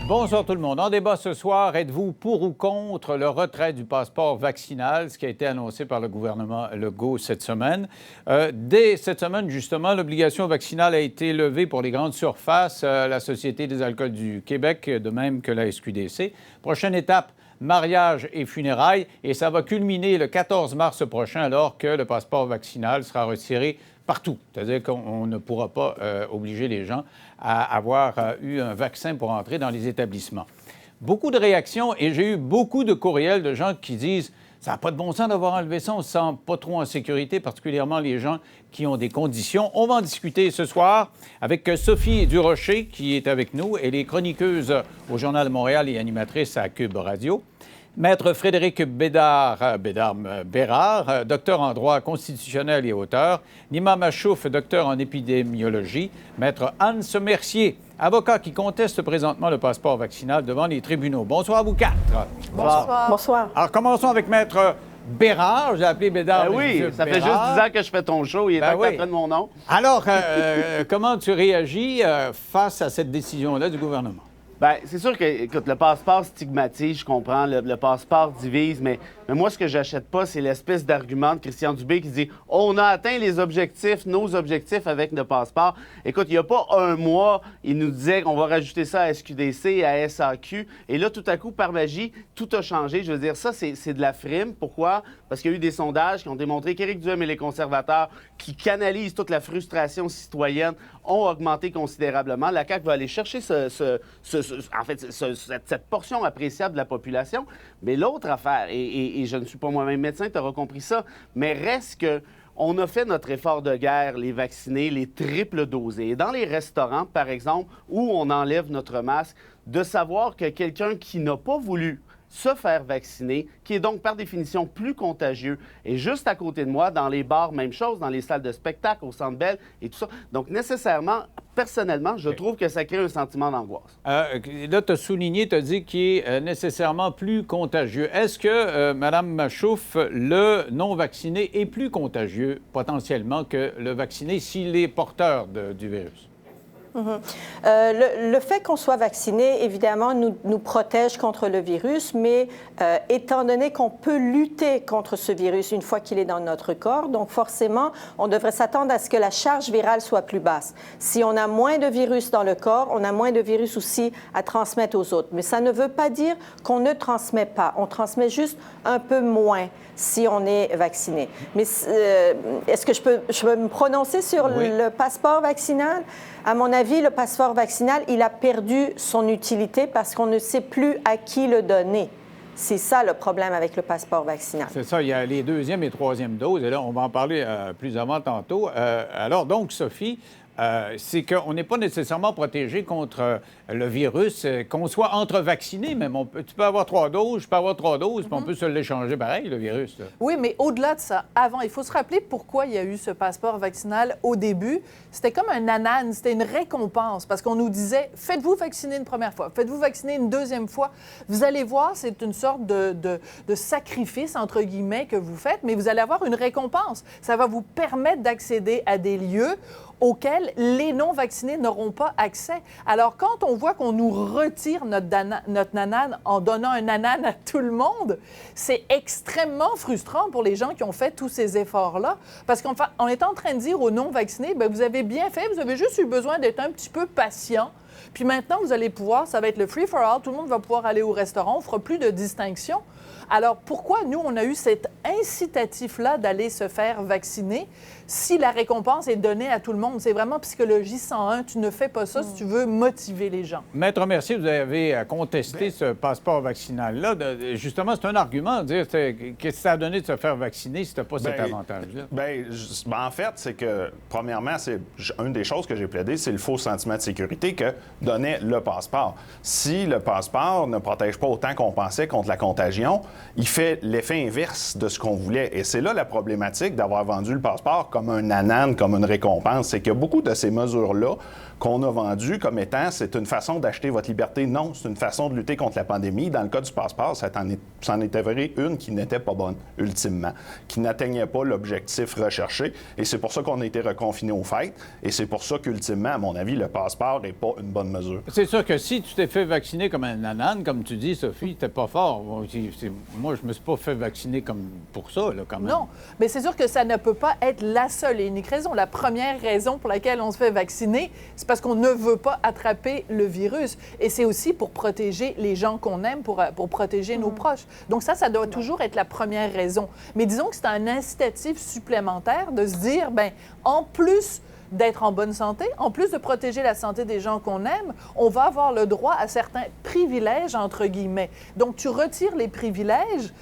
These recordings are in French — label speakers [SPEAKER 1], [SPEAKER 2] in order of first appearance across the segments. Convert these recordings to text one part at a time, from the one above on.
[SPEAKER 1] Bonsoir tout le monde. En débat ce soir, êtes-vous pour ou contre le retrait du passeport vaccinal, ce qui a été annoncé par le gouvernement Legault cette semaine? Dès cette semaine, justement, l'obligation vaccinale a été levée pour les grandes surfaces, la Société des alcools du Québec, de même que la SQDC. Prochaine étape, mariage et funérailles, et ça va culminer le 14 mars prochain, alors que le passeport vaccinal sera retiré partout. C'est-à-dire qu'on ne pourra pas obliger les gens à avoir eu un vaccin pour entrer dans les établissements. Beaucoup de réactions et j'ai eu beaucoup de courriels de gens qui disent « ça n'a pas de bon sens d'avoir enlevé ça, on ne se sent pas trop en sécurité, particulièrement les gens qui ont des conditions ». On va en discuter ce soir avec Sophie Durocher qui est avec nous. Elle est chroniqueuse au Journal de Montréal et animatrice à Cube Radio. Maître Frédéric Bérard, docteur en droit constitutionnel et auteur. Nima Machouf, docteur en épidémiologie. Maître Anne Semercier, avocat qui conteste présentement le passeport vaccinal devant les tribunaux. Bonsoir à vous quatre.
[SPEAKER 2] Bonsoir. Bonsoir.
[SPEAKER 1] Alors, commençons avec Maître Bérard. J'ai appelé Bédard.
[SPEAKER 3] Oui, ça fait juste 10 ans que je fais ton show. Il est temps que tu apprennes mon nom.
[SPEAKER 1] Alors, comment tu réagis face à cette décision-là du gouvernement?
[SPEAKER 3] Bien, c'est sûr que, écoute, le passeport stigmatise, je comprends, le passeport divise, mais moi, ce que j'achète pas, c'est l'espèce d'argument de Christian Dubé qui dit « On a atteint les objectifs, nos objectifs avec le passeport. » Écoute, il n'y a pas un mois, il nous disait qu'on va rajouter ça à SQDC, à SAQ, et là, tout à coup, par magie, tout a changé. Je veux dire, ça, c'est de la frime. Pourquoi? Parce qu'il y a eu des sondages qui ont démontré qu'Éric Duhem et les conservateurs, qui canalisent toute la frustration citoyenne, ont augmenté considérablement. La CAQ va aller chercher cette portion appréciable de la population. Mais l'autre affaire, et je ne suis pas moi-même médecin, tu auras compris ça, mais reste que on a fait notre effort de guerre, les vaccinés, les triples dosés. Et dans les restaurants, par exemple, où on enlève notre masque, de savoir que quelqu'un qui n'a pas voulu se faire vacciner, qui est donc par définition plus contagieux. Et juste à côté de moi, dans les bars, même chose, dans les salles de spectacle, au Centre Bell et tout ça. Donc nécessairement, personnellement, je trouve que ça crée un sentiment d'angoisse.
[SPEAKER 1] Là, tu as souligné, tu as dit qu'il est nécessairement plus contagieux. Est-ce que, Mme Machouf, le non-vacciné est plus contagieux potentiellement que le vacciné s'il est porteur du virus?
[SPEAKER 2] Le fait qu'on soit vacciné, évidemment, nous protège contre le virus, mais étant donné qu'on peut lutter contre ce virus une fois qu'il est dans notre corps, donc forcément, on devrait s'attendre à ce que la charge virale soit plus basse. Si on a moins de virus dans le corps, on a moins de virus aussi à transmettre aux autres. Mais ça ne veut pas dire qu'on ne transmet pas. On transmet juste un peu moins si on est vacciné. Mais est-ce que je peux me prononcer sur le passeport vaccinal? À mon avis, le passeport vaccinal, il a perdu son utilité parce qu'on ne sait plus à qui le donner. C'est ça le problème avec le passeport vaccinal.
[SPEAKER 1] C'est ça, il y a les deuxième et troisième doses, et là, on va en parler plus avant tantôt. Alors donc, Sophie, c'est qu'on n'est pas nécessairement protégé contre le virus, qu'on soit entre vaccinés même. Tu peux avoir 3 doses, je peux avoir 3 doses, puis on peut se l'échanger pareil, le virus. Là.
[SPEAKER 4] Oui, mais au-delà de ça, avant, il faut se rappeler pourquoi il y a eu ce passeport vaccinal au début. C'était comme un ananas, c'était une récompense, parce qu'on nous disait « Faites-vous vacciner une première fois, faites-vous vacciner une deuxième fois. Vous allez voir, c'est une sorte de sacrifice, entre guillemets, que vous faites, mais vous allez avoir une récompense. Ça va vous permettre d'accéder à des lieux auxquels les non-vaccinés n'auront pas accès. Alors, quand on voit qu'on nous retire notre nanane en donnant un nanane à tout le monde, c'est extrêmement frustrant pour les gens qui ont fait tous ces efforts-là, parce qu'on est en train de dire aux non-vaccinés, bien, vous avez bien fait, vous avez juste eu besoin d'être un petit peu patient, puis maintenant, vous allez pouvoir, ça va être le free-for-all, tout le monde va pouvoir aller au restaurant, on ne fera plus de distinction. Alors, pourquoi nous, on a eu cet incitatif-là d'aller se faire vacciner si la récompense est donnée à tout le monde? C'est vraiment psychologie 101. Tu ne fais pas ça si tu veux motiver les gens.
[SPEAKER 1] Maître Mercier, vous avez contesté ce passeport vaccinal-là. Justement, c'est un argument de dire qu'est-ce que ça a donné de se faire vacciner si tu n'as pas cet avantage-là?
[SPEAKER 5] En fait, c'est que, premièrement, c'est une des choses que j'ai plaidé, c'est le faux sentiment de sécurité que donnait le passeport. Si le passeport ne protège pas autant qu'on pensait contre la contagion, il fait l'effet inverse de ce qu'on voulait. Et c'est là la problématique d'avoir vendu le passeport comme un ananas, comme une récompense. C'est que beaucoup de ces mesures-là qu'on a vendues comme étant c'est une façon d'acheter votre liberté. Non, c'est une façon de lutter contre la pandémie. Dans le cas du passeport, ça en est avéré une qui n'était pas bonne, ultimement, qui n'atteignait pas l'objectif recherché. Et c'est pour ça qu'on a été reconfinés aux fêtes. Et c'est pour ça qu'ultimement, à mon avis, le passeport n'est pas une bonne mesure.
[SPEAKER 1] C'est sûr que si tu t'es fait vacciner comme un ananas, comme tu dis, Sophie, t'es pas fort. Moi, je me suis pas fait vacciner comme pour ça, là, quand même.
[SPEAKER 4] Non, mais c'est sûr que ça ne peut pas être la seule et unique raison. La première raison pour laquelle on se fait vacciner, c'est parce qu'on ne veut pas attraper le virus. Et c'est aussi pour protéger les gens qu'on aime, pour protéger nos proches. Donc ça doit toujours être la première raison. Mais disons que c'est un incitatif supplémentaire de se dire, bien, en plus d'être en bonne santé, en plus de protéger la santé des gens qu'on aime, on va avoir le droit à certains privilèges, entre guillemets. Donc, tu retires les privilèges,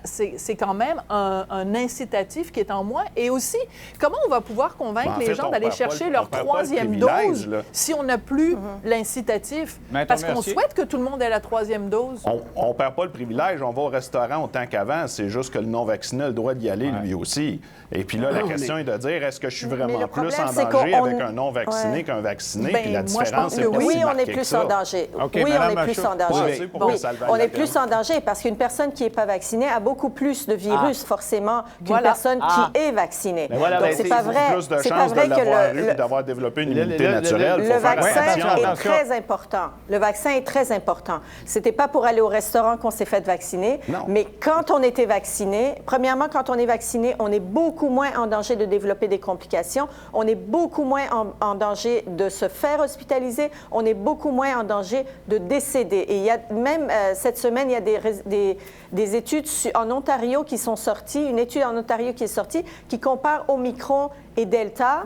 [SPEAKER 4] c'est quand même un incitatif qui est en moins. Et aussi, comment on va pouvoir convaincre les gens d'aller chercher leur troisième dose si on n'a plus l'incitatif? Parce qu'on souhaite que tout le monde ait la troisième dose.
[SPEAKER 5] On ne perd pas le privilège, on va au restaurant autant qu'avant, c'est juste que le non-vacciné a le droit d'y aller lui aussi. Et puis là, la question est de dire, est-ce que je suis vraiment plus en danger avec un non-vacciné qu'un vacciné? Puis la différence, c'est pas
[SPEAKER 2] oui,
[SPEAKER 5] si
[SPEAKER 2] on est
[SPEAKER 5] marqué
[SPEAKER 2] plus
[SPEAKER 5] que ça.
[SPEAKER 2] en danger.
[SPEAKER 1] Okay,
[SPEAKER 2] oui, on est
[SPEAKER 1] Madame
[SPEAKER 2] plus
[SPEAKER 1] Machaut.
[SPEAKER 2] en danger.
[SPEAKER 5] Oui,
[SPEAKER 2] On est plus en danger parce qu'une personne qui n'est pas vaccinée a beaucoup plus de virus, forcément, qu'une personne qui est vaccinée.
[SPEAKER 3] Voilà,
[SPEAKER 2] donc, c'est pas vrai.
[SPEAKER 5] Plus de
[SPEAKER 2] C'est pas
[SPEAKER 5] chances
[SPEAKER 2] vrai
[SPEAKER 5] de l'avoir eu
[SPEAKER 2] que
[SPEAKER 5] et d'avoir développé une immunité naturelle.
[SPEAKER 2] le vaccin est
[SPEAKER 1] attention.
[SPEAKER 2] très important. Le vaccin est très important. C'était pas pour aller au restaurant qu'on s'est fait vacciner, mais quand on était vacciné, premièrement, quand on est vacciné, on est beaucoup moins en danger de développer des complications, on est beaucoup moins en danger de se faire hospitaliser, on est beaucoup moins en danger de décéder. Et il y a même cette semaine, il y a des études en Ontario qui sont sorties, une étude en Ontario qui est sortie, qui compare Omicron et Delta.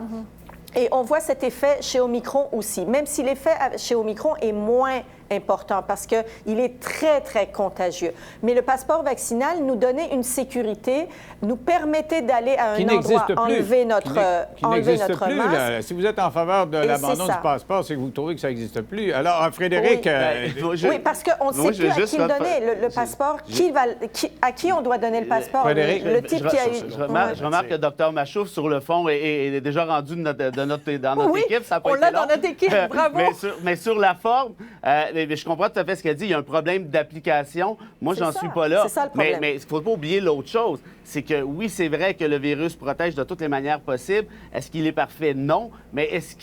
[SPEAKER 2] Et on voit cet effet chez Omicron aussi, même si l'effet chez Omicron est moins important parce qu'il est très, très contagieux. Mais le passeport vaccinal nous donnait une sécurité, nous permettait d'aller à un endroit, enlever notre
[SPEAKER 1] plus,
[SPEAKER 2] masque.
[SPEAKER 1] Là. Si vous êtes en faveur de l'abandon du passeport, c'est que vous trouvez que ça n'existe plus. Alors, Frédéric...
[SPEAKER 2] Oui, parce qu'on ne sait plus à qui le donner, le passeport. À qui on doit donner le passeport?
[SPEAKER 1] Frédéric,
[SPEAKER 2] le type qui a eu...
[SPEAKER 3] Je remarque que Dr Machouf, sur le fond, est déjà rendu dans notre équipe. Ça a pas
[SPEAKER 4] on
[SPEAKER 3] été
[SPEAKER 4] l'a
[SPEAKER 3] long.
[SPEAKER 4] dans notre équipe, bravo!
[SPEAKER 3] mais sur la forme, je comprends tout à fait ce qu'elle dit. Il y a un problème d'application. Moi, j'en suis pas là.
[SPEAKER 2] C'est ça le problème.
[SPEAKER 3] Mais il ne faut pas oublier l'autre chose. C'est que oui, c'est vrai que le virus protège de toutes les manières possibles. Est-ce qu'il est parfait? Non. Mais est-ce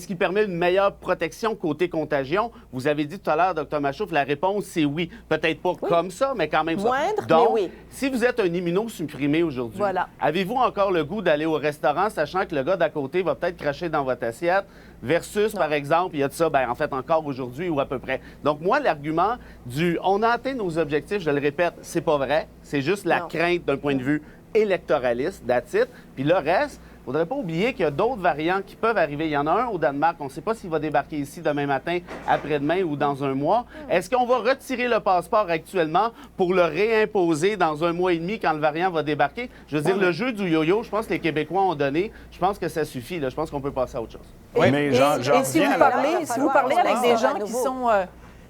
[SPEAKER 3] qu'il permet une meilleure protection côté contagion? Vous avez dit tout à l'heure, Dr Machouf, la réponse, c'est oui. Peut-être pas comme ça, mais quand même
[SPEAKER 2] moindre,
[SPEAKER 3] ça. Donc,
[SPEAKER 2] mais oui.
[SPEAKER 3] si vous êtes un immunosupprimé aujourd'hui, avez-vous encore le goût d'aller au restaurant, sachant que le gars d'à côté va peut-être cracher dans votre assiette, versus, par exemple, il y a de ça, en fait, encore aujourd'hui ou à peu près. Donc, moi, l'argument du « on a atteint nos objectifs », je le répète, c'est pas vrai. C'est juste la crainte d'un point de vue électoraliste, that's it. Puis le reste, il ne faudrait pas oublier qu'il y a d'autres variants qui peuvent arriver. Il y en a un au Danemark. On ne sait pas s'il va débarquer ici demain matin, après-demain ou dans un mois. Est-ce qu'on va retirer le passeport actuellement pour le réimposer dans un mois et demi quand le variant va débarquer? Je veux dire, le jeu du yo-yo, je pense que les Québécois ont donné. Je pense que ça suffit. Là. Je pense qu'on peut passer à autre chose.
[SPEAKER 5] Oui, mais j'en
[SPEAKER 4] si vous parlez avec des gens qui sont...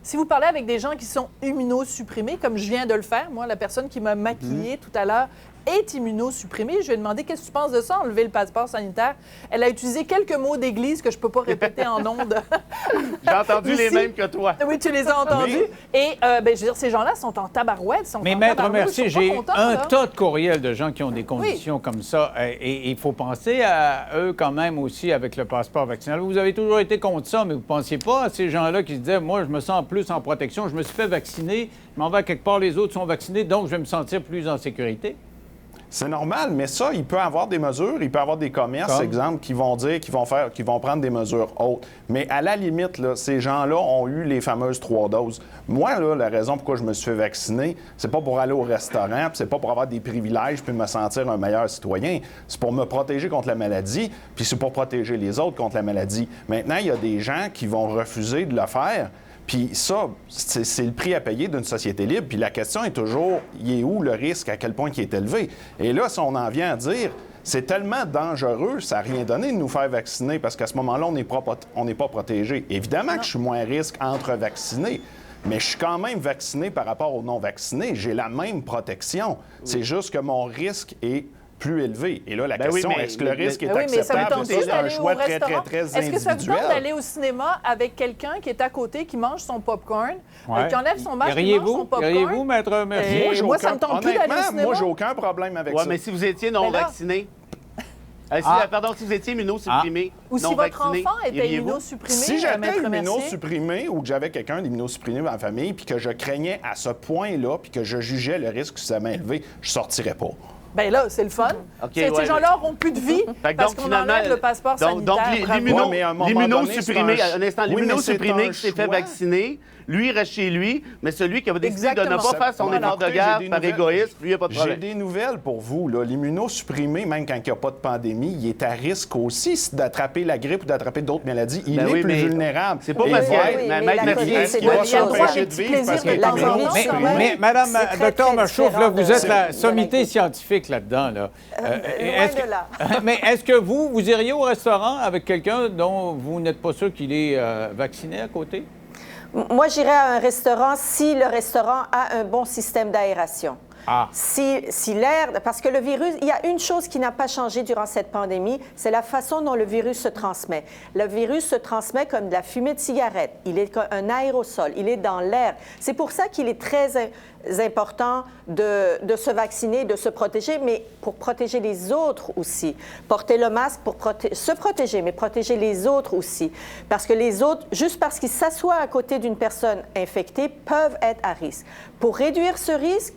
[SPEAKER 4] Si vous parlez avec des gens qui sont immunosupprimés, comme je viens de le faire, moi, la personne qui m'a maquillée tout à l'heure est immunosupprimée. Je lui ai demandé qu'est-ce que tu penses de ça, enlever le passeport sanitaire. Elle a utilisé quelques mots d'église que je ne peux pas répéter en ondes.
[SPEAKER 3] J'ai entendu les mêmes que toi.
[SPEAKER 4] Oui, tu les as entendus. Et je veux dire, ces gens-là sont en tabarouette.
[SPEAKER 1] Mais Maître Mercier, j'ai un tas de courriels de gens qui ont des conditions comme ça. Et il faut penser à eux quand même aussi avec le passeport vaccinal. Vous avez toujours été contre ça, mais vous ne pensiez pas à ces gens-là qui se disaient, moi, je me sens plus en protection, je me suis fait vacciner, je m'en vais à quelque part, les autres sont vaccinés, donc je vais me sentir plus en sécurité.
[SPEAKER 5] C'est normal, mais ça, il peut avoir des mesures, il peut avoir des commerces, exemple, qui vont dire, qui vont prendre des mesures autres. Mais à la limite, là, ces gens-là ont eu les fameuses 3 doses. Moi, là, la raison pourquoi je me suis fait vacciner, c'est pas pour aller au restaurant, puis c'est pas pour avoir des privilèges puis me sentir un meilleur citoyen. C'est pour me protéger contre la maladie, puis c'est pour protéger les autres contre la maladie. Maintenant, il y a des gens qui vont refuser de le faire. Puis ça, c'est le prix à payer d'une société libre. Puis la question est toujours, il est où le risque, à quel point il est élevé? Et là, si on en vient à dire, c'est tellement dangereux, ça n'a rien donné de nous faire vacciner parce qu'à ce moment-là, on n'est pas protégé. Évidemment que je suis moins à risque entre vaccinés, mais je suis quand même vacciné par rapport aux non-vaccinés. J'ai la même protection. C'est juste que mon risque est plus élevé. Et là, la question, est-ce que le risque est acceptable?
[SPEAKER 4] C'est
[SPEAKER 5] un choix très, très, très individuel.
[SPEAKER 4] Est-ce que ça vous tente d'aller au cinéma avec quelqu'un qui est à côté, qui mange son popcorn, qui enlève son masque, qui mange son popcorn?
[SPEAKER 1] Riez-vous, Maître Mercier?
[SPEAKER 4] Moi, ça me tente plus d'aller au cinéma.
[SPEAKER 5] Moi, j'ai aucun problème avec ça.
[SPEAKER 3] Mais si vous étiez non vacciné... Pardon, si vous étiez immunosupprimé,
[SPEAKER 4] Ou si
[SPEAKER 3] non
[SPEAKER 4] votre
[SPEAKER 3] vacciné,
[SPEAKER 4] enfant était
[SPEAKER 3] iriez-vous?
[SPEAKER 4] immunosupprimé,
[SPEAKER 5] Si j'étais
[SPEAKER 4] Maître Mercier?
[SPEAKER 5] immunosupprimé ou que j'avais quelqu'un d'immunosupprimé dans ma famille puis que je craignais à ce point-là puis que je jugeais le risque suffisamment élevé, je sortirais pas.
[SPEAKER 4] Bien là, c'est le fun.
[SPEAKER 3] OK,
[SPEAKER 4] Ces
[SPEAKER 3] ouais,
[SPEAKER 4] gens-là n'auront plus de vie
[SPEAKER 3] Fait que
[SPEAKER 4] parce
[SPEAKER 3] donc,
[SPEAKER 4] qu'on
[SPEAKER 3] finalement,
[SPEAKER 4] enlève le passeport sanitaire.
[SPEAKER 3] Donc,
[SPEAKER 5] Ouais, mais à un moment
[SPEAKER 3] l'immunosupprimé,
[SPEAKER 5] donné, c'est
[SPEAKER 3] un instant,
[SPEAKER 5] oui, mais
[SPEAKER 3] l'immunosupprimé
[SPEAKER 5] c'est un
[SPEAKER 3] qui s'est fait
[SPEAKER 5] choix.
[SPEAKER 3] vacciner, lui, il reste chez lui, mais celui qui a décidé de ne
[SPEAKER 4] Exactement.
[SPEAKER 3] pas faire son
[SPEAKER 5] Voilà.
[SPEAKER 3] effort de
[SPEAKER 5] Écoutez,
[SPEAKER 3] garde
[SPEAKER 5] j'ai des
[SPEAKER 3] par
[SPEAKER 5] nouvelles.
[SPEAKER 3] égoïsme, lui, il n'y a pas de
[SPEAKER 5] J'ai
[SPEAKER 3] problème.
[SPEAKER 5] des nouvelles pour vous. là. L'immunosupprimé, même quand il n'y a pas de pandémie, il est à risque aussi d'attraper la grippe ou d'attraper d'autres maladies. Il
[SPEAKER 3] Ben
[SPEAKER 5] est
[SPEAKER 3] oui,
[SPEAKER 5] plus
[SPEAKER 3] mais
[SPEAKER 5] vulnérable.
[SPEAKER 3] c'est pas
[SPEAKER 5] Et
[SPEAKER 3] parce
[SPEAKER 5] il va
[SPEAKER 3] que-
[SPEAKER 5] être-
[SPEAKER 2] Oui,
[SPEAKER 3] mais
[SPEAKER 2] mais
[SPEAKER 3] Maître
[SPEAKER 2] la
[SPEAKER 3] Mercier,
[SPEAKER 2] COVID,
[SPEAKER 3] est-ce
[SPEAKER 2] c'est
[SPEAKER 3] qu'il va
[SPEAKER 2] d'autres choses.
[SPEAKER 5] s'empêcher de
[SPEAKER 4] Des petits
[SPEAKER 5] vivre parce
[SPEAKER 4] plaisirs
[SPEAKER 5] qu'il
[SPEAKER 4] de
[SPEAKER 5] est
[SPEAKER 4] temps en temps.
[SPEAKER 5] immunosupprimé?
[SPEAKER 1] Mais Madame,
[SPEAKER 2] C'est très,
[SPEAKER 1] docteur
[SPEAKER 2] très
[SPEAKER 1] Machouf, là, vous
[SPEAKER 2] différent
[SPEAKER 1] êtes
[SPEAKER 2] de-
[SPEAKER 1] la
[SPEAKER 2] de
[SPEAKER 1] sommité
[SPEAKER 2] la-
[SPEAKER 1] scientifique là-dedans. Là.
[SPEAKER 2] Loin de là.
[SPEAKER 1] Mais est-ce que vous iriez au restaurant avec quelqu'un dont vous n'êtes pas sûr qu'il est vacciné à côté?
[SPEAKER 2] Moi, j'irais à un restaurant si le restaurant a un bon système d'aération.
[SPEAKER 1] Ah.
[SPEAKER 2] Si l'air... Parce que le virus, il y a une chose qui n'a pas changé durant cette pandémie, c'est la façon dont le virus se transmet. Le virus se transmet comme de la fumée de cigarette. Il est comme un aérosol. Il est dans l'air. C'est pour ça qu'il est très important de se vacciner, de se protéger, mais pour protéger les autres aussi. Porter le masque pour se protéger, mais protéger les autres aussi. Parce que les autres, juste parce qu'ils s'assoient à côté d'une personne infectée, peuvent être à risque. Pour réduire ce risque,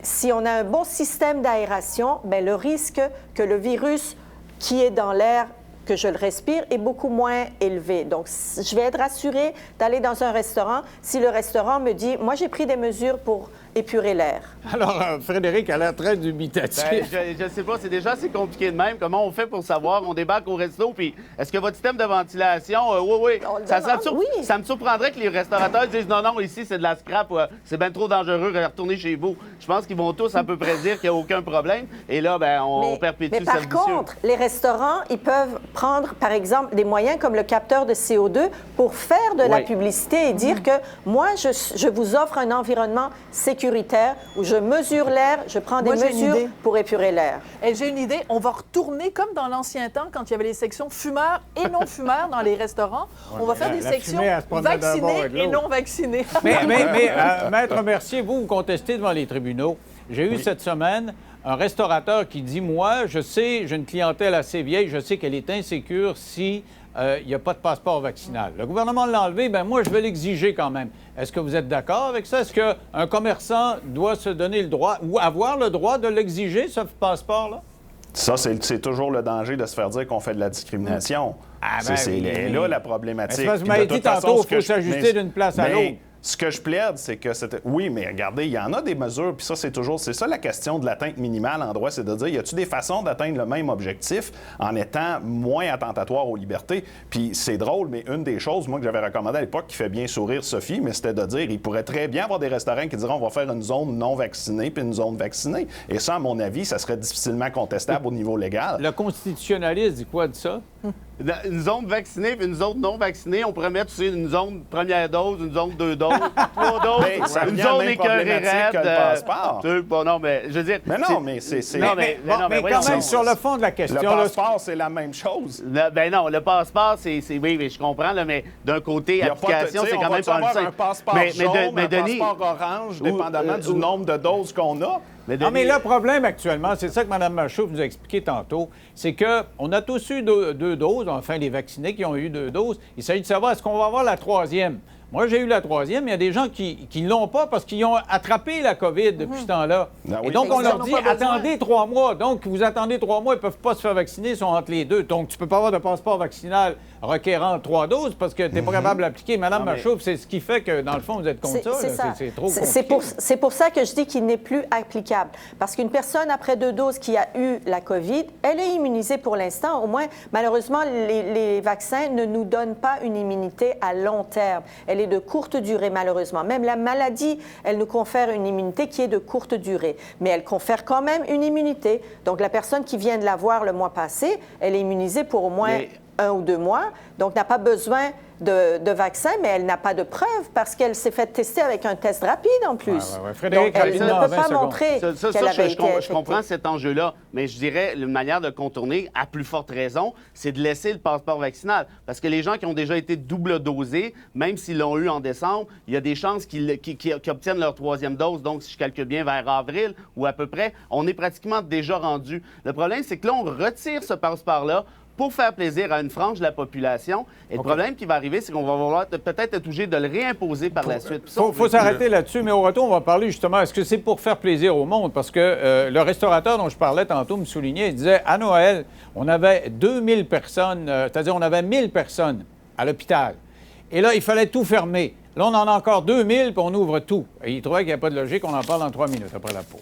[SPEAKER 2] si on a un bon système d'aération, bien, le risque que le virus qui est dans l'air, que je le respire, est beaucoup moins élevé. Donc, je vais être rassurée d'aller dans un restaurant si le restaurant me dit, moi, j'ai pris des mesures pour épurer l'air.
[SPEAKER 1] Alors, Frédéric a l'air très dubitatif.
[SPEAKER 3] Ben, je sais pas, c'est déjà assez compliqué de même. Comment on fait pour savoir? On débarque au resto, puis est-ce que votre système de ventilation, oui,
[SPEAKER 2] On le
[SPEAKER 3] ça
[SPEAKER 2] demande, oui.
[SPEAKER 3] ça me surprendrait que les restaurateurs disent non, ici c'est de la scrap, c'est bien trop dangereux, retournez chez vous. Je pense qu'ils vont tous à peu près dire qu'il n'y a aucun problème. Et là, ben, on perpétue
[SPEAKER 2] mais
[SPEAKER 3] le
[SPEAKER 2] par
[SPEAKER 3] cercle
[SPEAKER 2] contre, les restaurants, ils peuvent prendre, par exemple, des moyens comme le capteur de CO2 pour faire de la
[SPEAKER 3] Oui.
[SPEAKER 2] publicité et dire que moi, je vous offre un environnement sécuritaire où je mesure l'air, je prends des
[SPEAKER 4] Moi, j'ai une
[SPEAKER 2] mesures
[SPEAKER 4] idée.
[SPEAKER 2] pour épurer l'air.
[SPEAKER 4] Et j'ai une idée, on va retourner comme dans l'ancien temps, quand il y avait les sections fumeurs et non-fumeurs dans les restaurants. On va faire des
[SPEAKER 1] la
[SPEAKER 4] sections
[SPEAKER 1] fumée, elle se promenait d'un bord
[SPEAKER 4] vaccinés
[SPEAKER 1] avec
[SPEAKER 4] et
[SPEAKER 1] l'autre.
[SPEAKER 4] non vaccinés.
[SPEAKER 1] Mais Maître Mercier, vous contestez devant les tribunaux. J'ai eu cette semaine un restaurateur qui dit, moi, je sais, j'ai une clientèle assez vieille, je sais qu'elle est insécure si il n'y a pas de passeport vaccinal. Le gouvernement l'a enlevé, bien moi, je vais l'exiger quand même. Est-ce que vous êtes d'accord avec ça? Est-ce qu'un commerçant doit se donner le droit ou avoir le droit de l'exiger, ce passeport-là?
[SPEAKER 5] Ça, c'est toujours le danger de se faire dire qu'on fait de la discrimination.
[SPEAKER 1] Ah, ben
[SPEAKER 5] C'est
[SPEAKER 1] oui.
[SPEAKER 5] là la problématique.
[SPEAKER 1] Mais c'est parce que vous
[SPEAKER 5] Puis de
[SPEAKER 1] m'avez dit
[SPEAKER 5] toute façon,
[SPEAKER 1] tantôt
[SPEAKER 5] ce
[SPEAKER 1] qu'il
[SPEAKER 5] que
[SPEAKER 1] faut s'ajuster
[SPEAKER 5] mais-
[SPEAKER 1] d'une place à
[SPEAKER 5] mais
[SPEAKER 1] l'autre.
[SPEAKER 5] Ce que je plaide, c'est que c'était. Oui, mais regardez, il y en a des mesures, puis ça, c'est ça la question de l'atteinte minimale en droit, c'est de dire, y a-t-il des façons d'atteindre le même objectif en étant moins attentatoire aux libertés? Puis c'est drôle, mais une des choses, moi, que j'avais recommandé à l'époque, qui fait bien sourire Sophie, mais c'était de dire, il pourrait très bien avoir des restaurants qui diront, on va faire une zone non vaccinée puis une zone vaccinée. Et ça, à mon avis, ça serait difficilement contestable au niveau légal.
[SPEAKER 1] Le constitutionnaliste dit quoi de ça?
[SPEAKER 3] Une zone vaccinée puis une zone non vaccinée, on pourrait mettre une zone première dose, une zone 2 doses, 3 doses,
[SPEAKER 5] Ben, ça
[SPEAKER 3] une
[SPEAKER 5] revient à la
[SPEAKER 3] zone
[SPEAKER 5] même
[SPEAKER 3] écœurée
[SPEAKER 5] problématique
[SPEAKER 3] raide.
[SPEAKER 5] que le passeport.
[SPEAKER 3] Bon, non, mais je veux dire...
[SPEAKER 5] Mais non, mais c'est.
[SPEAKER 3] Non, mais voyons
[SPEAKER 1] quand même,
[SPEAKER 3] donc.
[SPEAKER 1] sur le fond de la question...
[SPEAKER 5] Le
[SPEAKER 1] là,
[SPEAKER 5] passeport, c'est la même chose.
[SPEAKER 3] Ben non, le passeport, oui, mais je comprends, là, mais d'un côté,
[SPEAKER 5] Il y a pas de-
[SPEAKER 3] application,
[SPEAKER 5] tu sais,
[SPEAKER 3] c'est quand
[SPEAKER 5] on
[SPEAKER 3] même
[SPEAKER 5] va-tu
[SPEAKER 3] pas
[SPEAKER 5] avoir
[SPEAKER 3] simple.
[SPEAKER 5] un passeport jaune, un passeport orange, dépendamment du nombre de doses qu'on a.
[SPEAKER 1] Non, mais le problème actuellement, c'est ça que Mme Machouf nous a expliqué tantôt, c'est qu'on a tous eu deux doses, enfin les vaccinés qui ont eu 2 doses. Il s'agit de savoir est-ce qu'on va avoir la 3e. Moi, j'ai eu la 3e, il y a des gens qui ne l'ont pas parce qu'ils ont attrapé la COVID depuis ce temps-là.
[SPEAKER 5] Ah oui.
[SPEAKER 1] Et donc, on
[SPEAKER 4] Ils
[SPEAKER 1] leur
[SPEAKER 4] en ont
[SPEAKER 1] dit,
[SPEAKER 4] pas besoin.
[SPEAKER 1] attendez 3 mois. Donc, vous attendez 3 mois, ils ne peuvent pas se faire vacciner, ils sont entre les deux. Donc, tu ne peux pas avoir de passeport vaccinal requérant 3 doses parce que tu n'es pas capable d'appliquer. Mme Machouf, c'est ce qui fait que, dans le fond, vous êtes contre ça.
[SPEAKER 2] C'est
[SPEAKER 1] là.
[SPEAKER 2] ça.
[SPEAKER 1] C'est trop
[SPEAKER 2] C'est
[SPEAKER 1] compliqué.
[SPEAKER 2] c'est pour ça que je dis qu'il n'est plus applicable. Parce qu'une personne après 2 doses qui a eu la COVID, elle est immunisée pour l'instant. Au moins, malheureusement, les vaccins ne nous donnent pas une immunité à long terme. Elle est de courte durée, malheureusement. Même la maladie, elle nous confère une immunité qui est de courte durée. Mais elle confère quand même une immunité. Donc, la personne qui vient de l'avoir le mois passé, elle est immunisée pour au moins
[SPEAKER 3] Mais-
[SPEAKER 2] 1 ou 2 mois. Donc, n'a pas besoin de vaccin, mais elle n'a pas de preuve parce qu'elle s'est fait tester avec un test rapide en plus.
[SPEAKER 1] Ouais. Frédéric,
[SPEAKER 2] donc, elle ne
[SPEAKER 1] rapidement,
[SPEAKER 2] peut
[SPEAKER 1] 20
[SPEAKER 2] pas
[SPEAKER 1] secondes.
[SPEAKER 2] montrer
[SPEAKER 3] Ça,
[SPEAKER 2] qu'elle avait été
[SPEAKER 3] je comprends
[SPEAKER 2] infectée.
[SPEAKER 3] cet enjeu-là, mais je dirais, une manière de contourner, à plus forte raison, c'est de laisser le passeport vaccinal. Parce que les gens qui ont déjà été double dosés, même s'ils l'ont eu en décembre, il y a des chances qu'ils obtiennent leur 3e dose, donc si je calcule bien, vers avril ou à peu près, on est pratiquement déjà rendu. Le problème, c'est que là, on retire ce passeport-là pour faire plaisir à une frange de la population. Et le problème qui va arriver, c'est qu'on va vouloir peut-être être obligé de le réimposer par la suite.
[SPEAKER 1] Il faut s'arrêter là-dessus, mais au retour, on va parler justement, est-ce que c'est pour faire plaisir au monde? Parce que le restaurateur dont je parlais tantôt me soulignait, il disait, à Noël, on avait 2000 personnes, c'est-à-dire on avait 1000 personnes à l'hôpital. Et là, il fallait tout fermer. Là, on en a encore 2000, puis on ouvre tout. Et il trouvait qu'il n'y avait pas de logique, on en parle dans 3 minutes après la pause.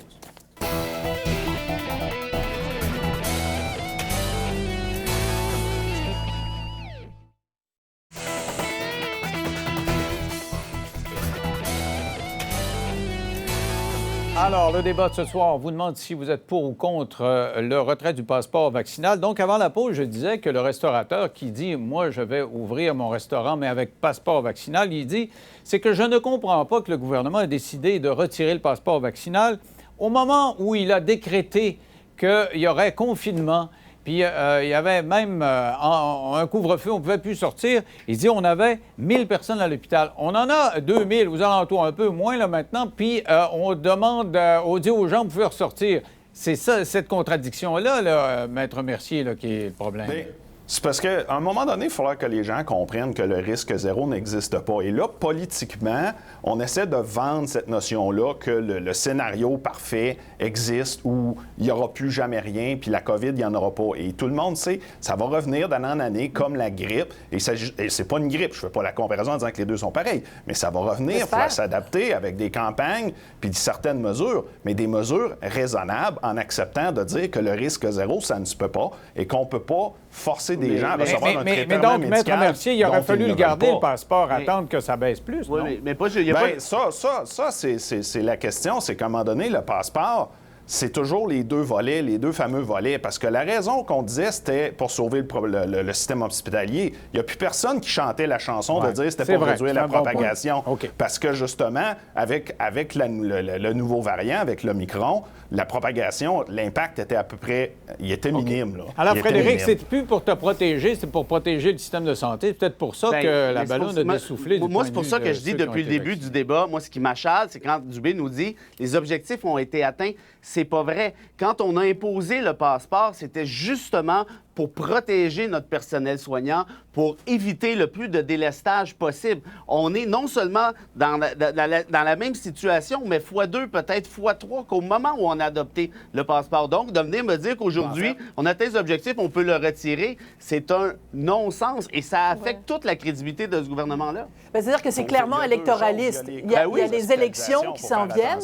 [SPEAKER 1] Alors, le débat de ce soir, on vous demande si vous êtes pour ou contre le retrait du passeport vaccinal. Donc, avant la pause, je disais que le restaurateur qui dit « Moi, je vais ouvrir mon restaurant, mais avec passeport vaccinal », il dit « C'est que je ne comprends pas que le gouvernement a décidé de retirer le passeport vaccinal au moment où il a décrété qu'il y aurait confinement. » Puis il y avait même un couvre-feu, on ne pouvait plus sortir. Il dit on avait 1000 personnes à l'hôpital. On en a 2000 aux alentours, un peu moins là maintenant. Puis on demande, on dit aux gens, vous pouvez ressortir. C'est ça, cette contradiction-là, Maître Mercier, là, qui est le problème.
[SPEAKER 5] Bien, c'est parce qu'à un moment donné, il faudra que les gens comprennent que le risque zéro n'existe pas. Et là, politiquement, on essaie de vendre cette notion-là que le scénario parfait existe où il n'y aura plus jamais rien, puis la COVID, il n'y en aura pas. Et tout le monde sait, ça va revenir d'année en année comme la grippe. Et c'est pas une grippe, je ne fais pas la comparaison en disant que les deux sont pareils, mais ça va revenir, il faudra s'adapter avec des campagnes, puis certaines mesures, mais des mesures raisonnables en acceptant de dire que le risque zéro, ça ne se peut pas et qu'on ne peut pas forcer des gens à recevoir un traitement
[SPEAKER 1] donc,
[SPEAKER 5] médical.
[SPEAKER 1] Maître Mercier, il aurait
[SPEAKER 5] dont
[SPEAKER 1] fallu
[SPEAKER 5] ils
[SPEAKER 1] le
[SPEAKER 5] ne
[SPEAKER 1] garder,
[SPEAKER 5] veulent
[SPEAKER 1] le
[SPEAKER 5] pas.
[SPEAKER 1] passeport, attendre que ça baisse plus, non?
[SPEAKER 3] Oui, mais pas... Il y a
[SPEAKER 5] Ben,
[SPEAKER 3] pas...
[SPEAKER 5] ça, c'est la question. C'est qu'à un moment donné, le passeport, c'est toujours les deux volets, les deux fameux volets. Parce que la raison qu'on disait, c'était pour sauver le système hospitalier. Il n'y a plus personne qui chantait la chanson de dire que c'était pour réduire la propagation.
[SPEAKER 1] OK.
[SPEAKER 5] Parce que justement, avec le nouveau variant, avec l'Omicron, la propagation, l'impact était à peu près... Il était minime, là.
[SPEAKER 1] Alors,
[SPEAKER 5] Il était
[SPEAKER 1] Frédéric,
[SPEAKER 5] minime.
[SPEAKER 1] c'est plus pour te protéger, c'est pour protéger le système de santé. C'est peut-être pour ça que la ballonne a dessoufflé.
[SPEAKER 3] Moi, c'est pour ça que je dis depuis le début du débat, moi, ce qui m'achale, c'est quand Dubé nous dit les objectifs ont été atteints. C'est pas vrai. Quand on a imposé le passeport, c'était justement pour protéger notre personnel soignant, pour éviter le plus de délestage possible. On est non seulement dans la même situation, mais x2, peut-être x3 qu'au moment où on a adopté le passeport. Donc, de venir me dire qu'aujourd'hui, on atteint les objectifs, on peut le retirer, c'est un non-sens et ça affecte toute la crédibilité de ce gouvernement-là.
[SPEAKER 4] Bien, c'est-à-dire que c'est clairement électoraliste. Il y a les élections qui s'en viennent.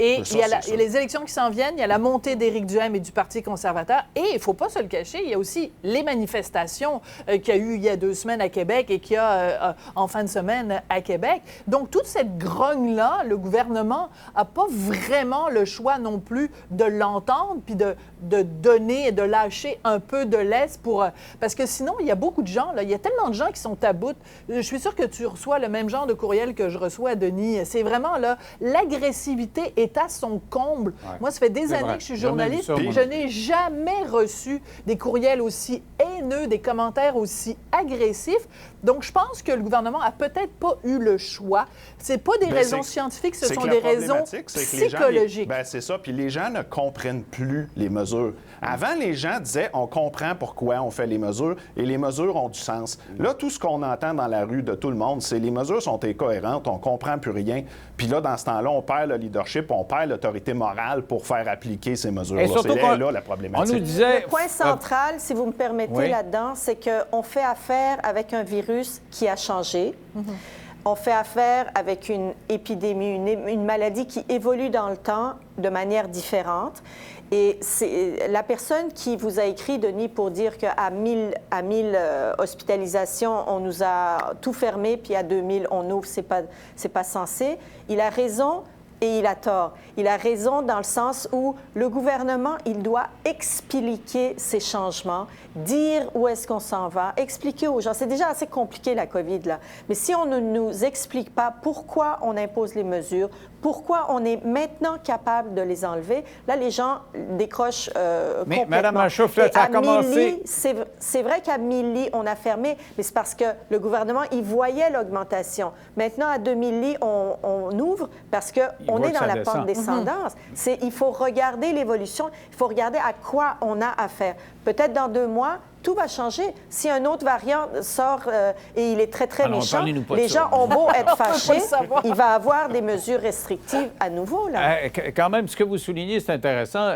[SPEAKER 4] Et il y a les élections qui s'en viennent, il y a la montée d'Éric Duhaime et du Parti conservateur. Et il ne faut pas se le cacher, il y a aussi les manifestations qu'il y a eu il y a 2 semaines à Québec et qu'il y a en fin de semaine à Québec. Donc, toute cette grogne-là, le gouvernement n'a pas vraiment le choix non plus de l'entendre puis de donner et de lâcher un peu de laisse pour... parce que sinon, il y a beaucoup de gens, là, il y a tellement de gens qui sont à bout. Je suis sûre que tu reçois le même genre de courriel que je reçois, Denis. C'est vraiment, là, l'agressivité est à son comble. Ouais. Moi, ça fait des années que je suis journaliste et je n'ai jamais reçu des courriels aussi haineux, des commentaires aussi agressifs. Donc, je pense que le gouvernement a peut-être pas eu le choix. C'est pas des raisons scientifiques, ce sont des raisons psychologiques.
[SPEAKER 5] C'est ça. Puis les gens ne comprennent plus les mesures. Avant, les gens disaient, on comprend pourquoi on fait les mesures et les mesures ont du sens. Là, tout ce qu'on entend dans la rue de tout le monde, c'est les mesures sont incohérentes, on comprend plus rien. Puis là, dans ce temps-là, on perd le leadership, on perd l'autorité morale pour faire appliquer ces mesures-là. C'est là la problématique.
[SPEAKER 1] On nous disait...
[SPEAKER 2] Le point central, si vous me permettez là-dedans, c'est qu'on fait affaire avec un virus qui a changé. On fait affaire avec une épidémie, une maladie qui évolue dans le temps de manière différente. Et c'est la personne qui vous a écrit, Denis, pour dire qu'à 1000 hospitalisations, on nous a tout fermé, puis à 2000, on ouvre, c'est pas censé. Il a raison Et il a tort. Il a raison dans le sens où le gouvernement, il doit expliquer ces changements, dire où est-ce qu'on s'en va, expliquer aux gens. C'est déjà assez compliqué, la COVID, là. Mais si on ne nous explique pas pourquoi on impose les mesures, pourquoi on est maintenant capable de les enlever, là, les gens décrochent
[SPEAKER 1] Mais
[SPEAKER 2] complètement.
[SPEAKER 1] Mme Machouf, là, ça a commencé...
[SPEAKER 2] C'est vrai qu'à Milly, on a fermé, mais c'est parce que le gouvernement, il voyait l'augmentation. Maintenant, à 2000 lits, on ouvre parce qu'on est dans la pente descendance. Il faut regarder l'évolution, il faut regarder à quoi on a affaire. Peut-être dans 2 mois, tout va changer. Si un autre variant sort et il est très, très méchant, les gens ont beau être fâchés, il va avoir des mesures restrictives à nouveau. Là.
[SPEAKER 1] Quand même, ce que vous soulignez, c'est intéressant.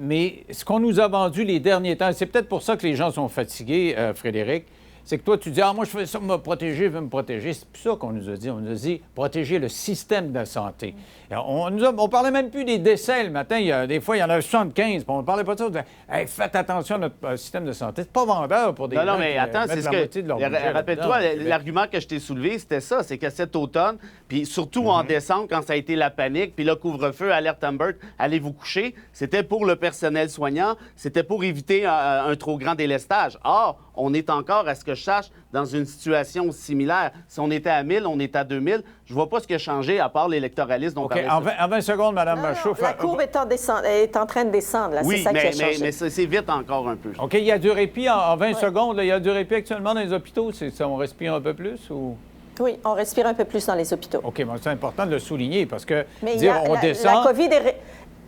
[SPEAKER 1] Mais ce qu'on nous a vendu les derniers temps, c'est peut-être pour ça que les gens sont fatigués, Frédéric, c'est que toi, tu dis « Ah, moi, je fais ça pour me protéger, je veux me protéger. » C'est plus ça qu'on nous a dit. On nous a dit « protéger le système de santé ». On ne parlait même plus des décès le matin. Des fois, il y en a 75. On ne parlait pas de ça. On disait hey, faites attention à notre système de santé. C'est pas vendeur pour des gens
[SPEAKER 3] non, mais
[SPEAKER 1] qui
[SPEAKER 3] attends, c'est
[SPEAKER 1] mettent la moitié de leur budget
[SPEAKER 3] rappelle-toi,
[SPEAKER 1] là-dedans.
[SPEAKER 3] l'argument que je t'ai soulevé, c'était ça. C'est que cet automne, puis surtout en décembre, quand ça a été la panique, puis le couvre-feu, alerte Amber, allez vous coucher, c'était pour le personnel soignant, c'était pour éviter un trop grand délestage. Or, on est encore, à ce que je sache, dans une situation similaire. Si on était à 1000, on est à 2000. Je vois pas ce qui a changé, à part l'électoralisme.
[SPEAKER 1] OK. En 20 secondes, Mme Machouf.
[SPEAKER 2] La courbe est en train de descendre. Là.
[SPEAKER 3] Oui,
[SPEAKER 2] c'est ça qui a changé.
[SPEAKER 3] mais c'est vite encore un peu.
[SPEAKER 1] OK. Il y a du répit en 20 secondes. Là, il y a du répit actuellement dans les hôpitaux. On respire un peu plus ou...
[SPEAKER 2] Oui, on respire un peu plus dans les hôpitaux.
[SPEAKER 1] OK. Bon, c'est important de le souligner parce que
[SPEAKER 2] Mais
[SPEAKER 1] on descend...
[SPEAKER 2] La COVID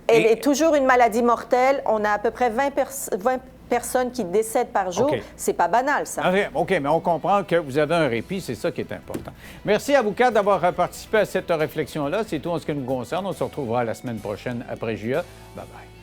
[SPEAKER 2] est toujours une maladie mortelle. On a à peu près 20 personnes qui décèdent par jour.
[SPEAKER 1] OK.
[SPEAKER 2] C'est pas banal, ça.
[SPEAKER 1] OK, mais on comprend que vous avez un répit, c'est ça qui est important. Merci à vous quatre d'avoir participé à cette réflexion-là. C'est tout en ce qui nous concerne. On se retrouvera la semaine prochaine après JE. Bye-bye.